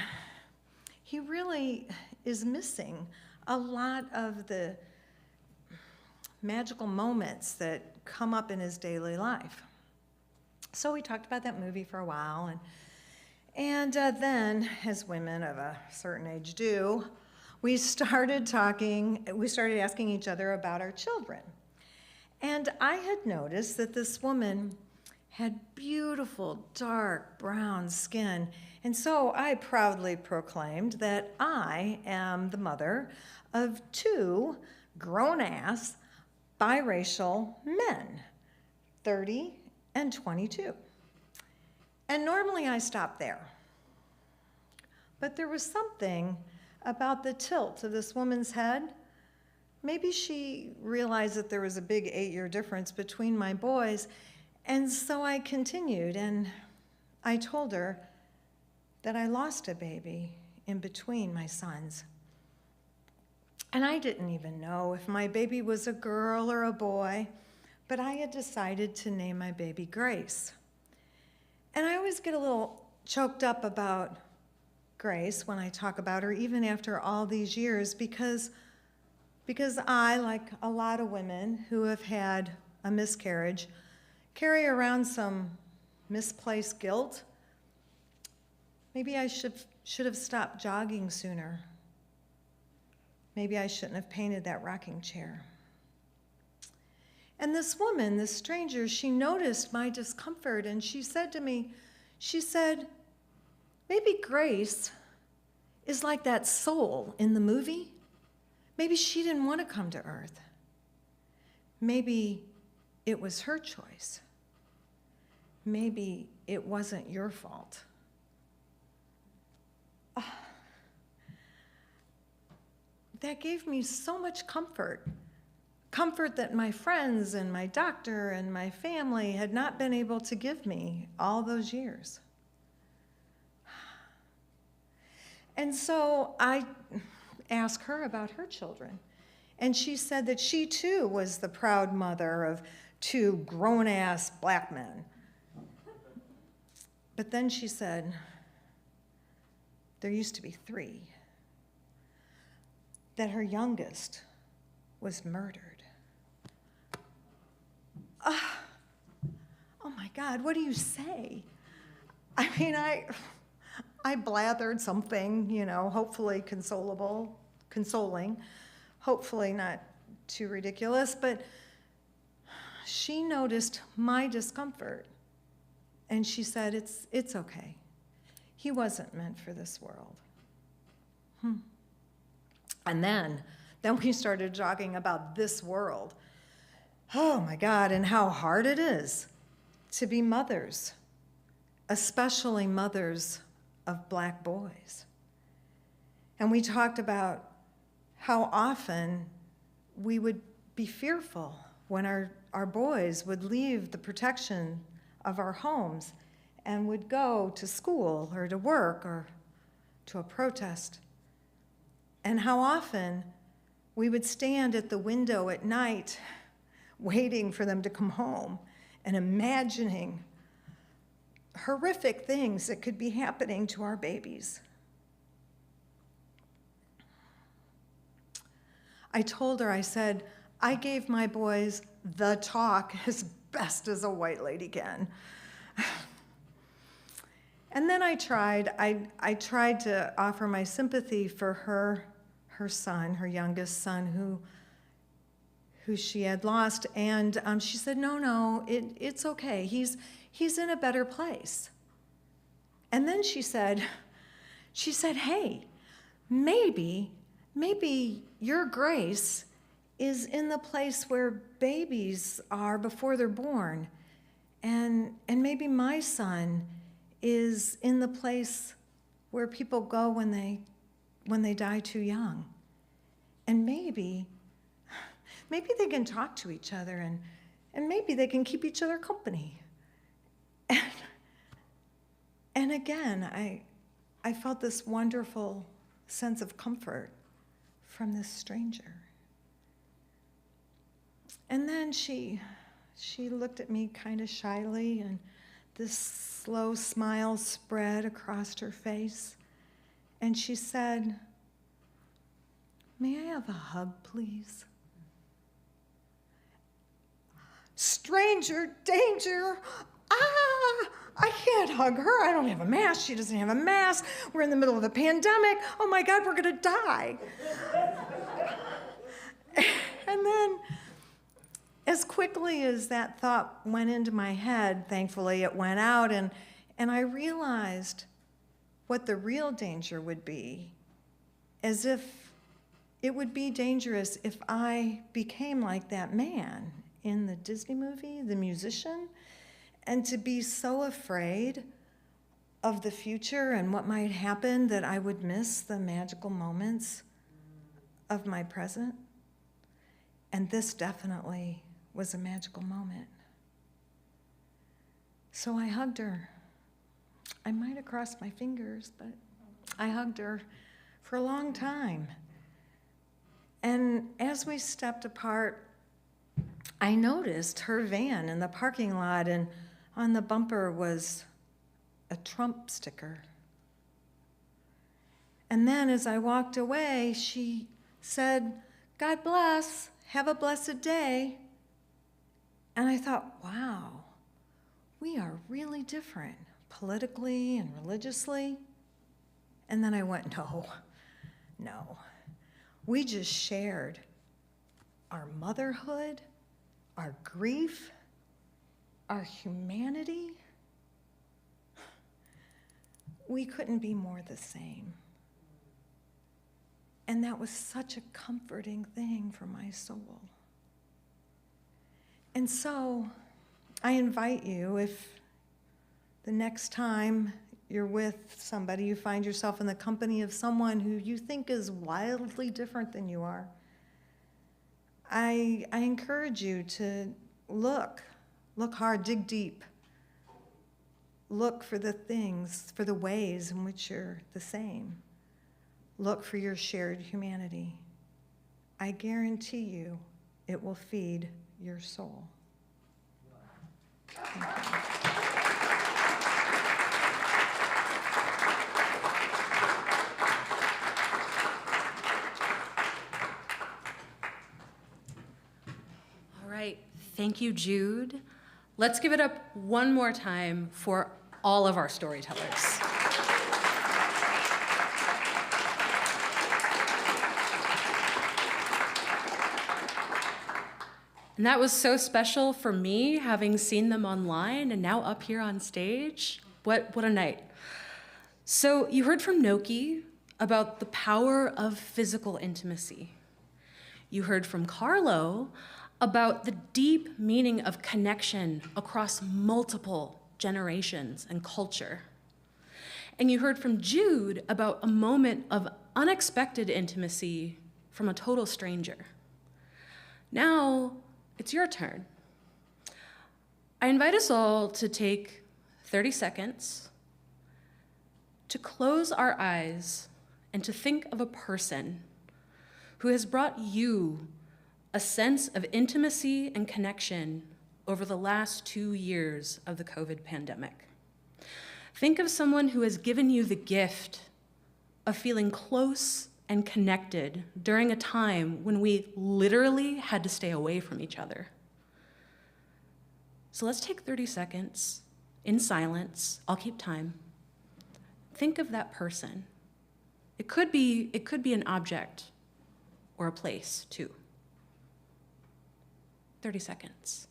he really is missing a lot of the magical moments that come up in his daily life. So we talked about that movie for a while, and then, as women of a certain age do, we started asking each other about our children. And I had noticed that this woman had beautiful, dark brown skin. And so I proudly proclaimed that I am the mother of 2 grown-ass biracial men, 30 and 22. And normally I stop there. But there was something about the tilt of this woman's head. Maybe she realized that there was a big 8-year difference between my boys. And so I continued, and I told her that I lost a baby in between my sons. And I didn't even know if my baby was a girl or a boy, but I had decided to name my baby Grace. And I always get a little choked up about Grace when I talk about her, even after all these years, because I, like a lot of women who have had a miscarriage, carry around some misplaced guilt. Maybe I should have stopped jogging sooner. Maybe I shouldn't have painted that rocking chair. And this woman, this stranger, she noticed my discomfort, and she said to me, maybe Grace is like that soul in the movie. Maybe she didn't want to come to Earth. Maybe it was her choice. Maybe it wasn't your fault. that gave me so much comfort. Comfort that my friends and my doctor and my family had not been able to give me all those years. And so I asked her about her children. And she said that she too was the proud mother of 2 grown-ass black men. But then she said, there used to be 3. That her youngest was murdered. Oh my God, what do you say? I mean, I blathered something, hopefully consoling, hopefully not too ridiculous, but she noticed my discomfort, and she said, it's okay. He wasn't meant for this world. And then we started talking about this world. Oh my God, and how hard it is to be mothers, especially mothers of black boys. And we talked about how often we would be fearful when our boys would leave the protection of our homes and would go to school or to work or to a protest. And how often we would stand at the window at night waiting for them to come home and imagining horrific things that could be happening to our babies. I told her, I said, I gave my boys the talk as best as a white lady can. And then I tried to offer my sympathy for her son, her youngest son, who she had lost, and she said, no, it's okay. He's in a better place. And then she said, hey, maybe your grace is in the place where babies are before they're born, and maybe my son is in the place where people go when they die too young. And maybe they can talk to each other, and maybe they can keep each other company. And again, I felt this wonderful sense of comfort from this stranger. And then she looked at me kind of shyly, and this slow smile spread across her face. And she said, "May I have a hug, please?" Stranger danger. I can't hug her. I don't have a mask. She doesn't have a mask. We're in the middle of a pandemic. Oh my God, we're gonna die. And then, as quickly as that thought went into my head, thankfully it went out, and I realized what the real danger would be, as if it would be dangerous if I became like that man in the Disney movie, The Musician, and to be so afraid of the future and what might happen that I would miss the magical moments of my present. And this definitely was a magical moment. So I hugged her. I might have crossed my fingers, but I hugged her for a long time. And as we stepped apart, I noticed her van in the parking lot, and on the bumper was a Trump sticker. And then as I walked away, she said, "God bless, have a blessed day." And I thought, wow, we are really different politically and religiously. And then I went, no. We just shared our motherhood, our grief, our humanity. We couldn't be more the same. And that was such a comforting thing for my soul. And so I invite you, if the next time you're with somebody, you find yourself in the company of someone who you think is wildly different than you are. I encourage you to look hard, dig deep. Look for the things, for the ways in which you're the same. Look for your shared humanity. I guarantee you it will feed your soul. Thank you. All right, thank you, Jude. Let's give it up one more time for all of our storytellers. And that was so special for me, having seen them online and now up here on stage. What a night. So you heard from Noki about the power of physical intimacy. You heard from Carlo about the deep meaning of connection across multiple generations and culture. And you heard from Jude about a moment of unexpected intimacy from a total stranger. Now, it's your turn. I invite us all to take 30 seconds to close our eyes and to think of a person who has brought you a sense of intimacy and connection over the last 2 years of the COVID pandemic. Think of someone who has given you the gift of feeling close and connected during a time when we literally had to stay away from each other. So let's take 30 seconds in silence. I'll keep time. Think of that person. It could be an object or a place too. 30 seconds.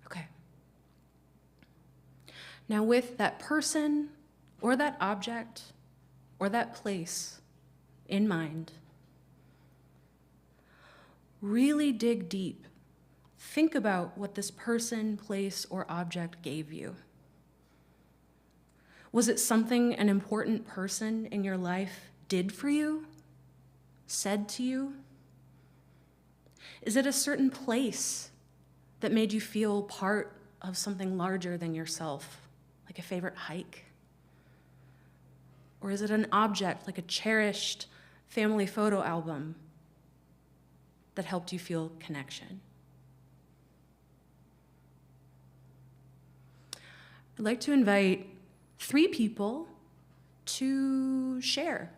Okay. Now with that person or that object or that place in mind, really dig deep. Think about what this person, place, or object gave you. Was it something an important person in your life did for you, said to you? Is it a certain place that made you feel part of something larger than yourself, like a favorite hike? Or is it an object, like a cherished family photo album that helped you feel connection? I'd like to invite 3 people to share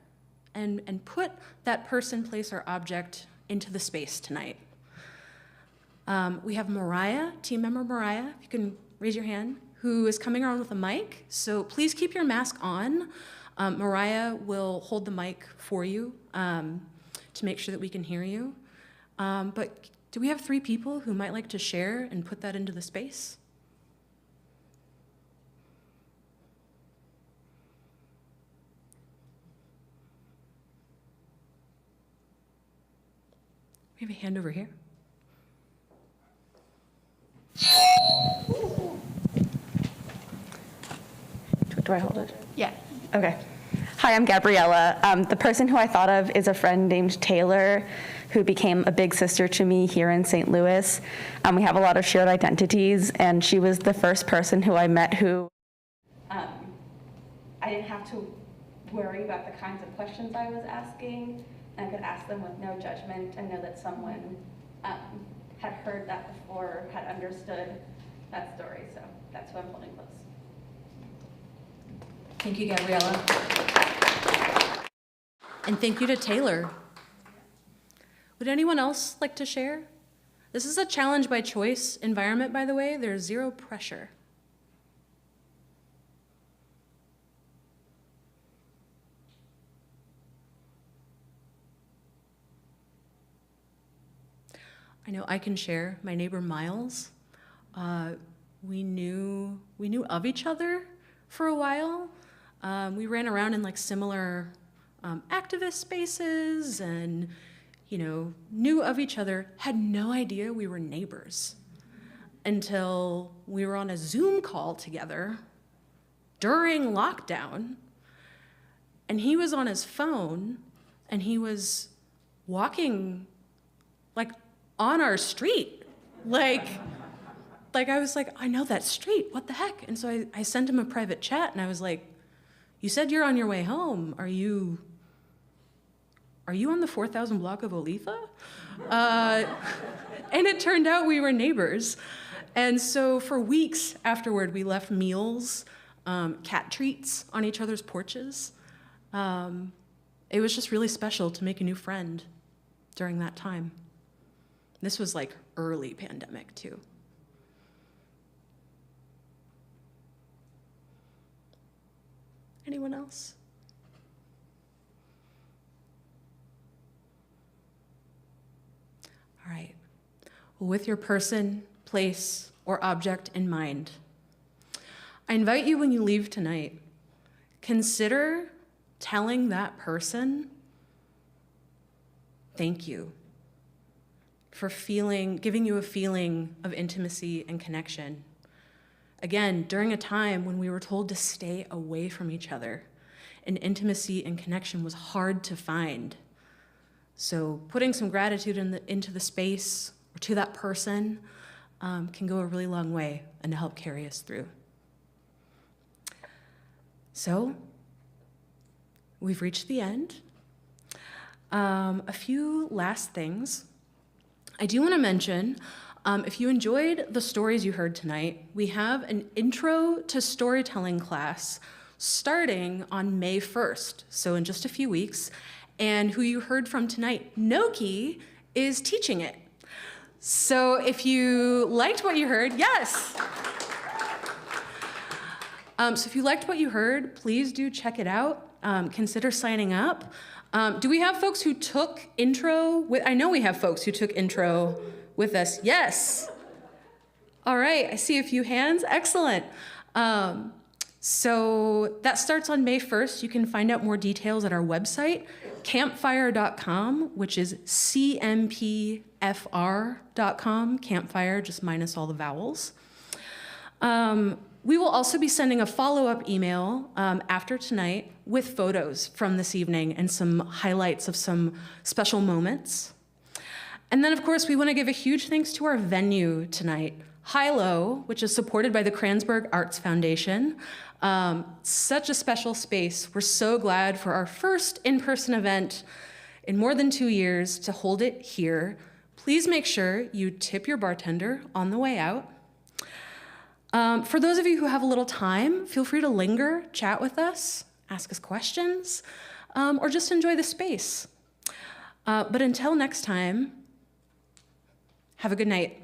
and put that person, place, or object into the space tonight. We have Mariah, team member Mariah, if you can raise your hand, who is coming around with a mic. So please keep your mask on. Mariah will hold the mic for you to make sure that we can hear you. But do we have 3 people who might like to share and put that into the space? We have a hand over here. Do I hold it? Yeah. Okay. Hi, I'm Gabriella. The person who I thought of is a friend named Taylor, who became a big sister to me here in St. Louis. We have a lot of shared identities, and she was the first person who I met who I didn't have to worry about the kinds of questions I was asking. I could ask them with no judgment and know that someone had heard that before, had understood that story. So that's who I'm holding close. Thank you, Gabriella. And thank you to Taylor. Would anyone else like to share? This is a challenge by choice environment, by the way. There's 0 pressure. I know I can share. My neighbor Miles, we knew of each other for a while. We ran around in like similar activist spaces and, knew of each other, had no idea we were neighbors until we were on a Zoom call together during lockdown. And he was on his phone and he was walking like on our street. Like I was like, I know that street, what the heck? And so I sent him a private chat and I was like, you said you're on your way home. Are you on the 4,000 block of Oletha? And it turned out we were neighbors. And so for weeks afterward, we left meals, cat treats on each other's porches. It was just really special to make a new friend during that time. This was like early pandemic too. Anyone else? All right. Well, with your person, place, or object in mind, I invite you when you leave tonight, consider telling that person, thank you for giving you a feeling of intimacy and connection. Again, during a time when we were told to stay away from each other, and intimacy and connection was hard to find. So putting some gratitude into the space or to that person can go a really long way and to help carry us through. So we've reached the end. A few last things. I do want to mention, if you enjoyed the stories you heard tonight, we have an intro to storytelling class starting on May 1st, so in just a few weeks, and who you heard from tonight, Noki, is teaching it. So if you liked what you heard, yes! So if you liked what you heard, please do check it out. Consider signing up. Do we have folks who took intro? I know we have folks who took intro with us. Yes. All right, I see a few hands. Excellent. So that starts on May 1st. You can find out more details at our website, campfire.com, which is cmpfr.com, Campfire, just minus all the vowels. We will also be sending a follow-up email after tonight with photos from this evening and some highlights of some special moments. And then, of course, we want to give a huge thanks to our venue tonight, Hilo, which is supported by the Kranzberg Arts Foundation. Such a special space. We're so glad for our first in-person event in more than 2 years to hold it here. Please make sure you tip your bartender on the way out. For those of you who have a little time, feel free to linger, chat with us, ask us questions, or just enjoy the space. But until next time, have a good night.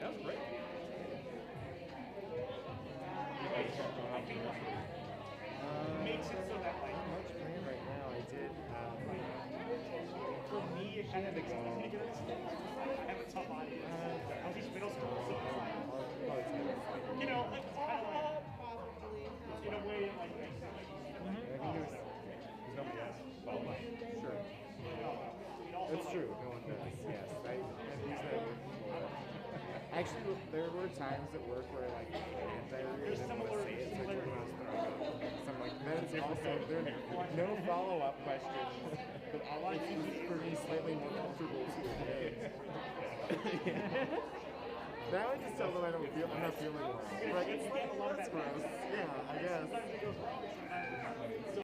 That was great. Makes it so that like Much plan right now. I did. for me it kind of makes it easy to get into things. I have a tough audience. I was middle school, so you know, like it's kind of like in a way like There's nobody else. Well, sure. That's true. No one does. Yes, I've used that word before. Actually, there were times at work where like diarrhea didn't want to say it, so I told them I was throwing up. So I'm like, that's also there are no follow-up questions. But all I think is for me slightly more comfortable to admit. Now I just tell them I'm not feeling well. Like, that's gross. Yeah, I guess.